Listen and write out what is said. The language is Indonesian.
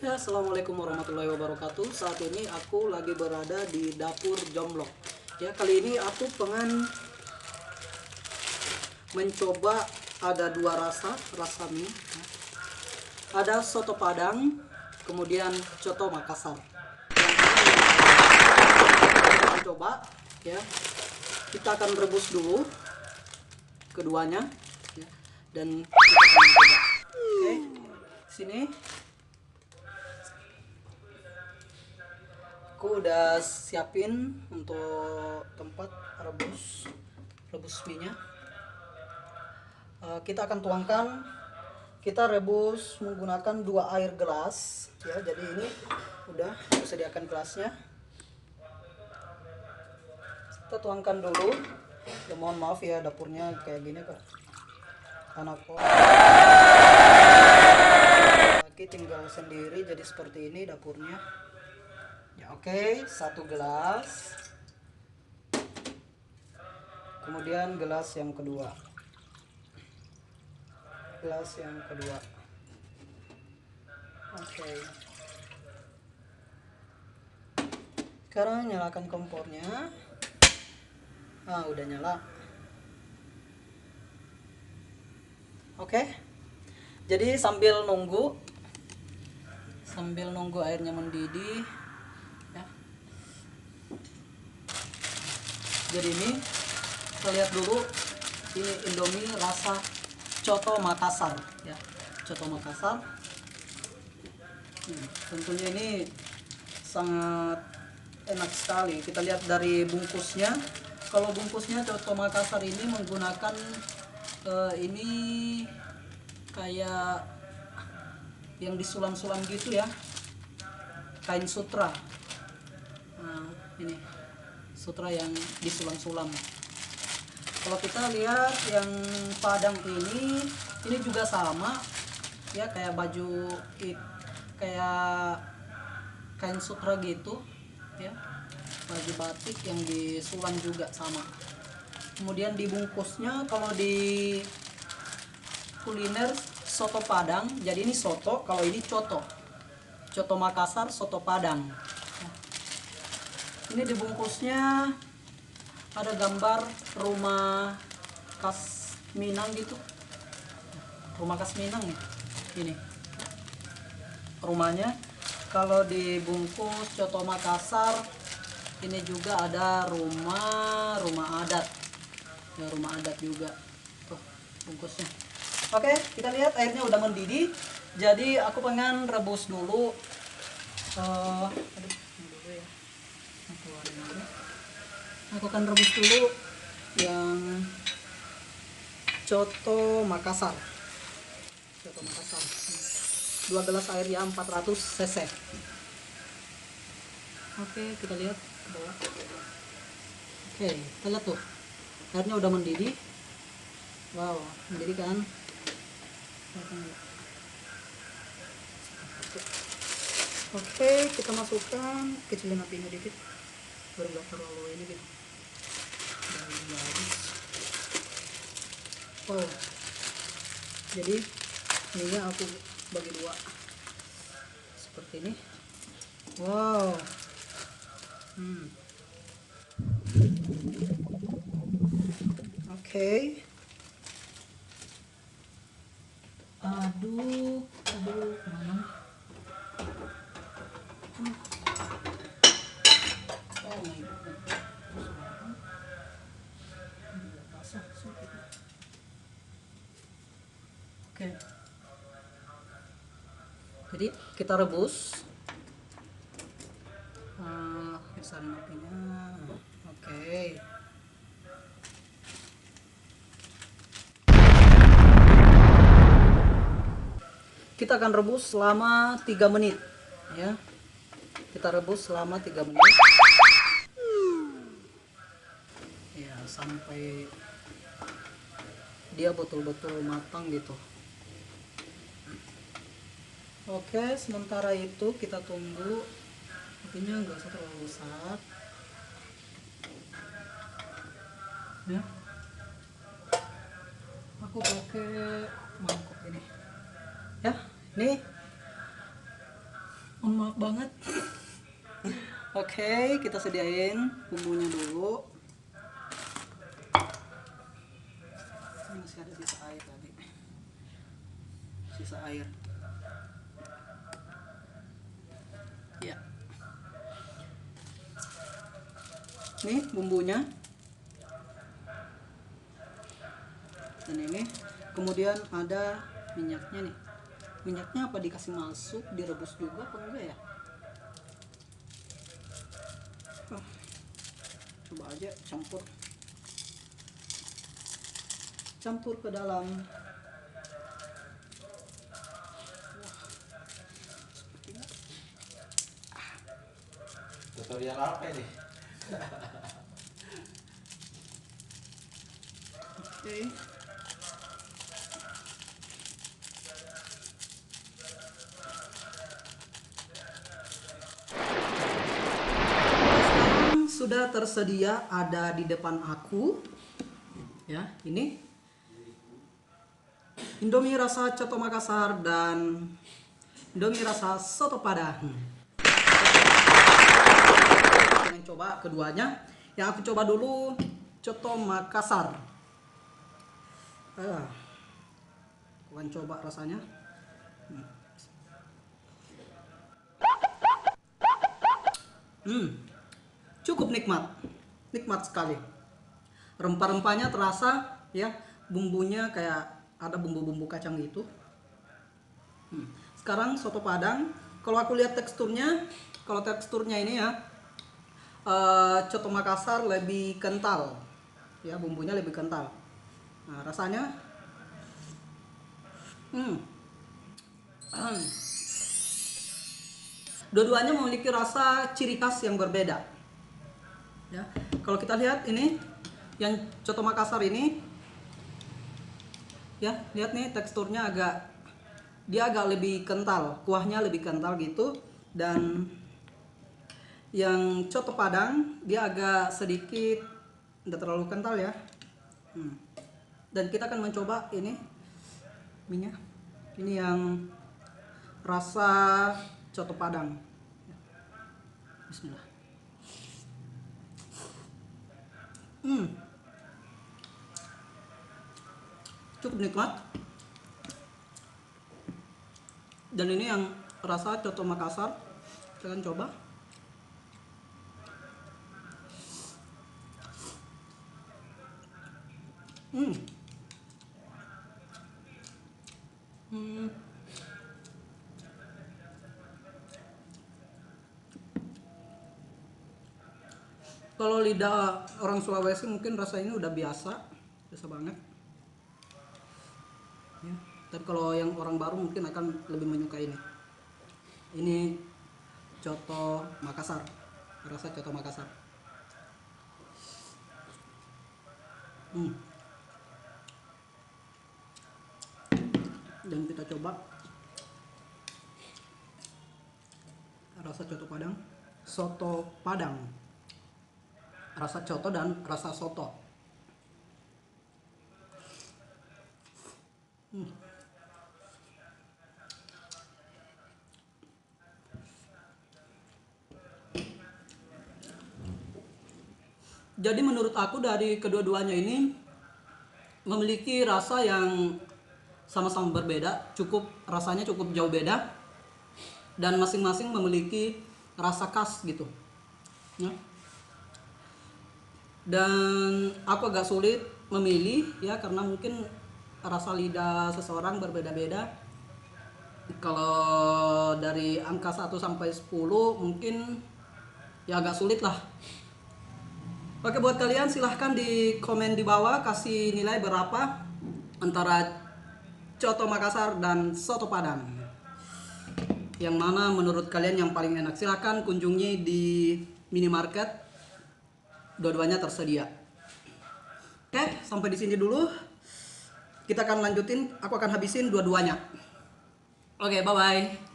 Ya, assalamualaikum warahmatullahi wabarakatuh. Saat ini aku lagi berada di dapur Jomblok. Ya, kali ini aku pengen mencoba ada dua rasa mie. Ada soto Padang, kemudian coto Makassar. Kita coba, ya. Kita akan rebus dulu keduanya, ya. Dan kita akan coba. Oke, sini. Aku udah siapin untuk tempat rebus minyak. Kita akan tuangkan, kita rebus menggunakan 2 air gelas ya. Jadi ini udah aku sediakan gelasnya, kita tuangkan dulu ya. Mohon maaf ya, dapurnya kayak gini kok, anak lagi tinggal sendiri, jadi seperti ini dapurnya ya. Oke, 1 gelas, kemudian gelas yang kedua, oke. Sekarang nyalakan kompornya. Udah nyala. Oke, jadi sambil nunggu airnya mendidih ya. Jadi ini kita lihat dulu, ini Indomie rasa coto Makassar ya, coto Makassar. Tentunya ini sangat enak sekali. Kita lihat dari bungkusnya. Kalau bungkusnya coto Makassar ini menggunakan ini kayak yang disulam-sulam gitu ya, kain sutra. Ini sutra yang disulam-sulam. Kalau kita lihat yang Padang ini juga sama ya, kayak baju kayak kain sutra gitu ya, baju batik yang disulam juga sama. Kemudian dibungkusnya, kalau di kuliner soto Padang, jadi ini soto, kalau ini coto Makassar, soto Padang. Ini dibungkusnya ada gambar rumah khas Minang gitu, rumah khas Minang nih. Ini rumahnya. Kalau dibungkus coto Makassar, ini juga ada rumah adat ya, rumah adat juga tuh bungkusnya. Oke, kita lihat airnya udah mendidih, jadi aku pengen rebus dulu. Aku akan rebus dulu yang coto Makassar. 2 gelas air ya, 400 cc. Oke, kita lihat ke bawah. Oke, kita lihat tuh, airnya udah mendidih. Wow, mendidih kan. Oke, kita masukkan, kecilin apinya dikit biar nggak terlalu ini gitu. Wow, jadi ininya aku bagi 2 seperti ini. Wow. Oke. Aduk mana? Oh my god. Oke. Jadi kita rebus. Besarin apinya. Oke. Kita akan rebus selama 3 menit ya. Kita rebus selama 3 menit ya, sampai dia betul-betul matang gitu. Oke, sementara itu kita tunggu. Apinya nggak usah terlalu besar ya. Aku pakai mangkok ini ya. Nih, Mohon maaf banget. Oke, kita sediain bumbunya dulu. Ini masih ada sisa air tadi. Sisa air. Ya. Nih bumbunya. Dan ini kemudian ada minyaknya nih. Minyaknya apa dikasih masuk, direbus juga apa enggak ya? Coba aja campur ke dalam. Tutorial apa ini? Oke. Sudah tersedia ada di depan aku ya, ini Indomie rasa coto Makassar dan Indomie rasa soto Padang. Yang coba keduanya, yang aku coba dulu coto Makassar. Aku akan coba rasanya. Cukup nikmat sekali. Rempah-rempahnya terasa ya, bumbunya kayak ada bumbu-bumbu kacang gitu. Sekarang soto Padang, kalau aku lihat teksturnya, kalau teksturnya ini ya, coto Makassar lebih kental ya, bumbunya lebih kental. Nah, rasanya dua-duanya memiliki rasa ciri khas yang berbeda ya. Kalau kita lihat ini yang coto Makassar ini ya, lihat nih teksturnya dia agak lebih kental, kuahnya lebih kental gitu. Dan yang coto Padang dia agak sedikit tidak terlalu kental ya. Dan kita akan mencoba ini minyak, ini yang rasa coto Padang. Bismillah. Cukup nikmat. Dan ini yang rasa coto Makassar, kita akan coba. Kalau lidah orang Sulawesi mungkin rasanya udah biasa banget ya. Tapi kalau yang orang baru mungkin akan lebih menyukai ini. Ini coto Makassar, rasa coto Makassar. Dan kita coba rasa coto Padang, soto Padang, rasa coto dan rasa soto. Jadi menurut aku dari kedua-duanya ini memiliki rasa yang sama-sama berbeda, rasanya cukup jauh beda, dan masing-masing memiliki rasa khas gitu ya. Dan aku agak sulit memilih ya, karena mungkin rasa lidah seseorang berbeda-beda. Kalau dari angka 1 sampai 10 mungkin ya agak sulit lah. Oke, buat kalian silahkan di komen di bawah kasih nilai berapa antara coto Makassar dan soto Padang. Yang mana menurut kalian yang paling enak? Silahkan kunjungi di minimarket. Dua-duanya tersedia. Oke, sampai di sini dulu. Kita akan lanjutin, aku akan habisin dua-duanya. Oke, bye-bye.